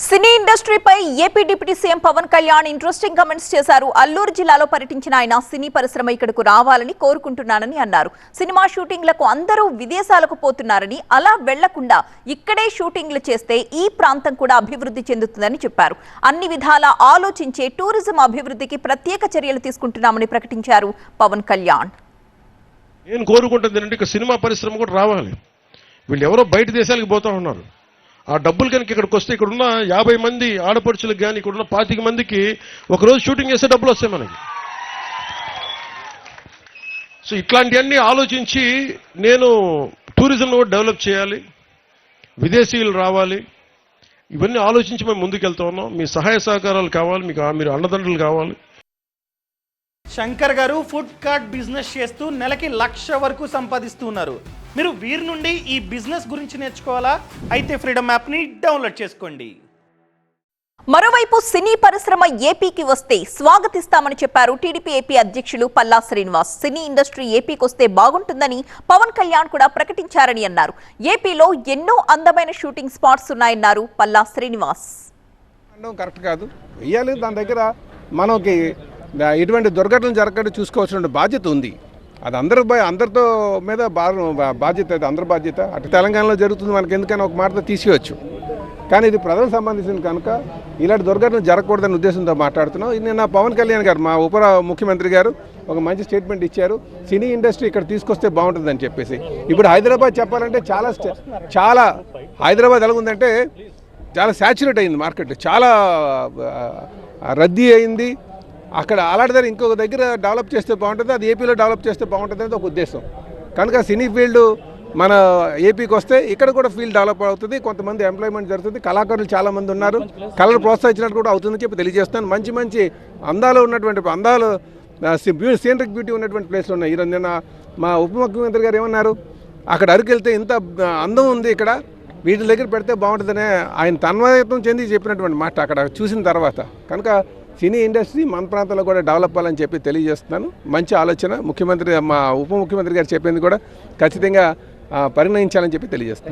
సినీ ఇండస్ట్రీపై AP deputy CM Pawan Kalyan interesting comments చేశారు. అల్లూరు జిల్లాలో పర్యటించిన ఆయన సినీ పరిశ్రమ ఇక్కడకు రావాలని కోరుకుంటున్నానని అన్నారు. సినిమా షూటింగ్లకు అందరూ విదేశాలకు పోతున్నారని, అలా వెళ్లకుండా ఇక్కడే షూటింగ్లు చేస్తే ఈ ప్రాంతం కూడా అభివృద్ధి చెందుతుందని చెప్పారు. అన్ని విధాలా ఆలోచించే టూరిజం అభివృద్ధికి ప్రత్యేక చర్యలు తీసుకుంటున్నామని ప్రకటించారు పవన్ కళ్యాణ్. నేను కోరుకుంటుంది ఏంటంటే ఇక సినిమా పరిశ్రమ కూడా రావాలి. వీళ్ళు ఎవరో బయట దేశాలకు పోతా ఉన్నారు. ఆ డబ్బులు కనుక ఇక్కడికి వస్తే ఇక్కడున్న 50 మంది ఆడపడుచులకు కానీ ఇక్కడున్న 25 మందికి ఒకరోజు షూటింగ్ చేస్తే డబ్బులు వస్తాయి మనకి. సో ఇట్లాంటివన్నీ ఆలోచించి నేను టూరిజం కూడా డెవలప్ చేయాలి, విదేశీయులు రావాలి, ఇవన్నీ ఆలోచించి మేము ముందుకెళ్తా ఉన్నాం. మీ సహాయ సహకారాలు కావాలి, మీరు అండదండలు కావాలి. శంకర్ గారు ఫుడ్ కార్ట్ బిజినెస్ చేస్తూ నెలకి 1,00,000 వరకు సంపాదిస్తున్నారు. మీరు వీరి నుండి ఈ బిజినెస్ గురించి నేర్చుకోవాలా? అయితే ఫ్రీడమ్ యాప్ని డౌన్లోడ్ చేసుకోండి. మరోవైపు సినీ పరిశ్రమ ఏపీకి వస్తే స్వాగతిస్తామని చెప్పారు టీడీపీ ఏపీ అధ్యక్షులు పల్లా శ్రీనివాస్. సినీ ఇండస్ట్రీ ఏపీకి వస్తే బాగుంటుందని పవన్ కళ్యాణ్ కూడా ప్రకటించారని అన్నారు. ఏపీలో ఎన్నో అందమైన షూటింగ్ స్పాట్స్ ఉన్నాయన్నారు పల్లా శ్రీనివాస్. కరెక్ట్ కాదు, వెయ్యాలి. దాని దగ్గర మనకి ఇటువంటి దుర్ఘటనలు జరగకుండా చూసుకోవాల్సిన బాధ్యత ఉంది. అది అందరితో మీద బాధ్యత, అది అందరి బాధ్యత. అటు తెలంగాణలో జరుగుతుంది, మనకి ఎందుకని ఒక మాటతో తీసేయచ్చు. కానీ ఇది ప్రజలకు సంబంధించింది కనుక ఇలాంటి దుర్ఘటనలు జరగకూడదనే ఉద్దేశంతో మాట్లాడుతున్నాం. నిన్న పవన్ కళ్యాణ్ గారు, మా ఉప ముఖ్యమంత్రి గారు ఒక మంచి స్టేట్మెంట్ ఇచ్చారు. సినీ ఇండస్ట్రీ ఇక్కడ తీసుకొస్తే బాగుంటుందని చెప్పేసి. ఇప్పుడు హైదరాబాద్ చెప్పాలంటే చాలా హైదరాబాద్ ఎలా ఉందంటే చాలా సాచురేట్ అయింది, మార్కెట్ చాలా రద్దీ అయింది. అక్కడ అలాంటి దగ్గర ఇంకొక దగ్గర డెవలప్ చేస్తే బాగుంటుంది, అది ఏపీలో డెవలప్ చేస్తే బాగుంటుంది అనేది ఒక ఉద్దేశం. కనుక సినీ ఫీల్డ్ మన ఏపీకి వస్తే ఇక్కడ కూడా ఫీల్డ్ డెవలప్ అవుతుంది, కొంతమంది ఎంప్లాయ్మెంట్ జరుగుతుంది, కళాకారులు చాలామంది ఉన్నారు, కళలు ప్రోత్సహించినట్టు కూడా అవుతుందని చెప్పి తెలియజేస్తాను. మంచి అందాలు ఉన్నటువంటి సీనరిక్ బ్యూటీ ఉన్నటువంటి ప్లేస్లు ఉన్నాయి. ఈరోజు నిన్న మా ఉప ముఖ్యమంత్రి గారు ఏమన్నారు, అక్కడ అరకెళ్తే ఇంత అందం ఉంది, ఇక్కడ వీటి దగ్గర పెడితే బాగుంటుందనే ఆయన తన్మయత్వం చెంది చెప్పినటువంటి మాట అక్కడ చూసిన తర్వాత. కనుక సినీ ఇండస్ట్రీ మన ప్రాంతంలో కూడా డెవలప్ అవ్వాలని చెప్పి తెలియజేస్తున్నాను. మంచి ఆలోచన. ముఖ్యమంత్రి, మా ఉప ముఖ్యమంత్రి గారు చెప్పింది కూడా ఖచ్చితంగా పరిగణించాలని చెప్పి తెలియజేస్తున్నాను.